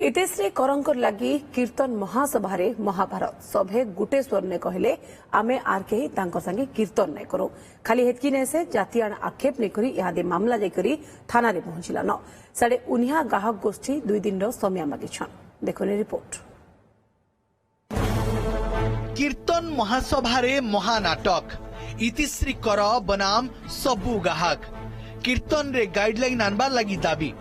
इतिश्री करंकर लगी कीर्तन महासभा महाभारत सभे गुटे स्वर ने कहले आमे आर के संगे कीर्तन नहीं करूं खाली हेतकी ने से जातियान आक्षेप नहीं करी इहादे मामला जाई थाना रे पहुंचला न साडे उनिया गाहक गोष्ठी 2 दिन रो समय मागिछन देखोने रिपोर्ट। कीर्तन महासभा महानाटक इतिश्री कर बनाम सबु गाहक कीर्तन रे गाइडलाइन आनबार लगी दाबी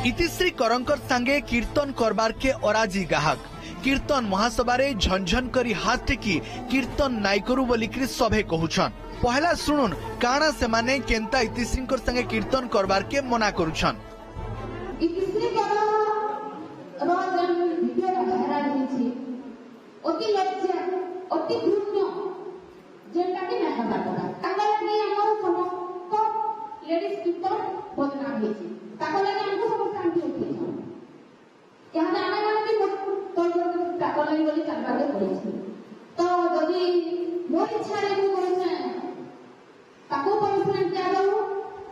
इतिश्री करंकर संगे कीर्तन करबार के अराजी गाहक कीर्तन महासभा झनझन करी हाथ टेकी कीर्तन नाई करू बोलिकी सभे कहूछन। पहला सुनुन काना से माने केंता इतिश्री संगे कीर्तन करबार के मना करूछन। इतिश्री अति लज्जा अति धूर्त जेटा के ना हबा करा ताका लागि हमर समस्त लेडीज कीर्तन बदनाम हेछि ताका लागि हमको समस्त शांति होछि यहाँ आने वाले भी तो ताका लागि बोली करबाके पड़े तो यदि मोर इच्छा रे को करे ताको परमिशन दिया जाऊ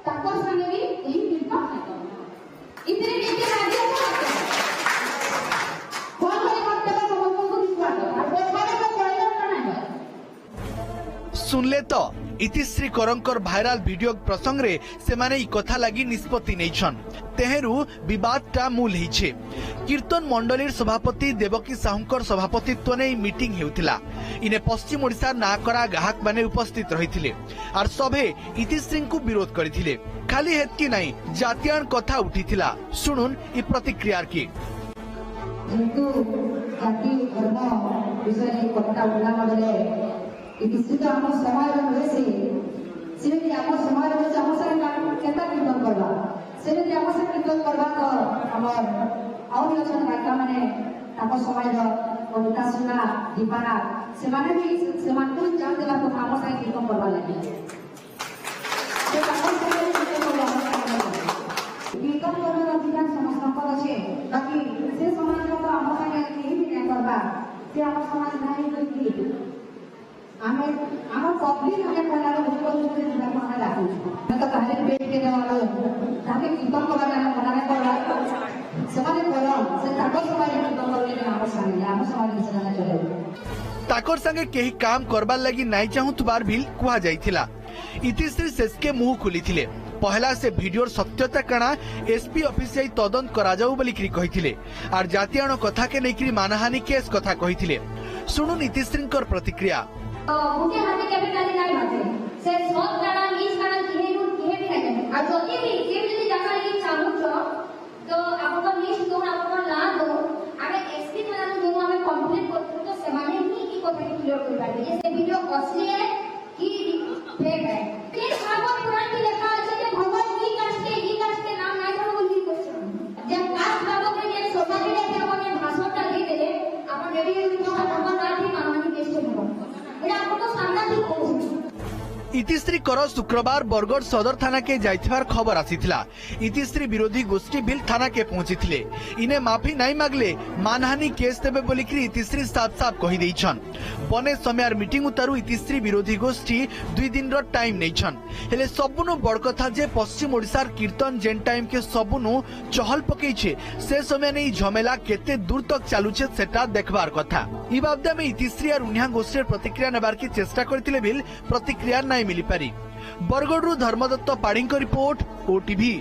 ताको संगे भी यही निर्माण है इतने नीचे राज्य सुनले तो इतिश्री करंकर भाइराल वीडियो प्रसंग रे से माने ई कथा लगी निष्पत्ति नैछन तेहेरु विवादटा मूल हिछे। कीर्तन मंडलीर सभापति देवकी साहुंकर सभापतित्व ने मीटिंग हेउथिला इने पश्चिम ओडिसा नाकरा गाहक माने उपस्थित रहिथिले आर सभे इतिश्री को विरोध करिथिले खाली हेतकी नाही जातियान कथा उठिथिला सुनुन ई प्रतिक्रिया की जेतु जाति धर्म विषय कथा उठला मदले इतिश्री तो हम समाज में वैसे सिर्फ हम समाज में हम सारे केता कीर्तन करबा सेने हम सारे कीर्तन करबा तो हमर और लक्षण गायिका माने ताको समाज और विकासना दीपाना से माने भी से मान को जान देला तो हम सारे कीर्तन करबा लागि तो ताको सारे कीर्तन करबा कीर्तन करबा अधिकार समस्त को अछि बाकी से समाज को हम सारे केही भी नहीं करबा से हम समाज नहीं कोई आमे आम पब्लिक हमें कोनारो उसको उसके जिला में लागू मैं तो पहले पेट के वाला ताकि कीर्तन को बनाना बनाने को समाज करो से ताको समाज कीर्तन करले हम समाज में चलना चले ताकोर संगे केही काम करबार लगी नाई चाहुतबार बिल कुहा जाइथिला इतिश्री शेष के मुंह खुलीथिले पहला से वीडियो सत्यता कणा एसपी ऑफिस जाई तदंत करा जाऊ बोली कहिथिले आर जातियाण कथा के नेकरी मानहानि केस कथा कहिथिले सुनुन इतिश्रींकर प्रतिक्रिया मुझे हाथे कैपिटल नहीं बाते से बहुत बड़ा नीच काना किहे भी नहीं और जति भी जे यदि जाका ये चालू छ तो आपको लिस्ट दो आपको ला दो आगे एसपी थाना जो हमें कंप्लेंट करते तो समाने ही की कथा की क्लियर कर पाए ये वीडियो असली है कि फेक है ये भागवत पुराण में लिखा है कि भगवान की कास्ट के नाम नहीं करो बोली क्वेश्चन जब कास्ट भागवत में ये सोसाइटी लेके अपन भाषण का दे दे अपन रेडी तो भगवान नाम ही मानवानी केस हो इतिश्री कर शुक्रवार बरगढ़ सदर थाना के जाइथिबार खबर आसीथिला इतिश्री विरोधी गोष्ठी बिल थाना के पहुंचीथिले इने माफी नहीं मागले मानहानि केस देबे बोलिकी इतिश्री साफ साफ कहि दैछन बने समयार मीटिंग उतारू इतिश्री विरोधी गोष्ठी 2 दिन रो टाइम नैछन हेले सबुनु बड़ कथा जे पश्चिम ओडिसार कीर्तन जेन टाइम के सबुनु चहल पकेइछे से समय नै झमेला केते दूर तक चालुछे सेटा देखबार कथा ई बाबदा में इतिश्री और उन्हा गोष्ठीर प्रतिक्रिया नेबार की चेष्टा करथिले बिल प्रतिक्रिया नै मिली पारी बरगढ़ धर्मदत्त पाड़ी रिपोर्ट ओटीवी।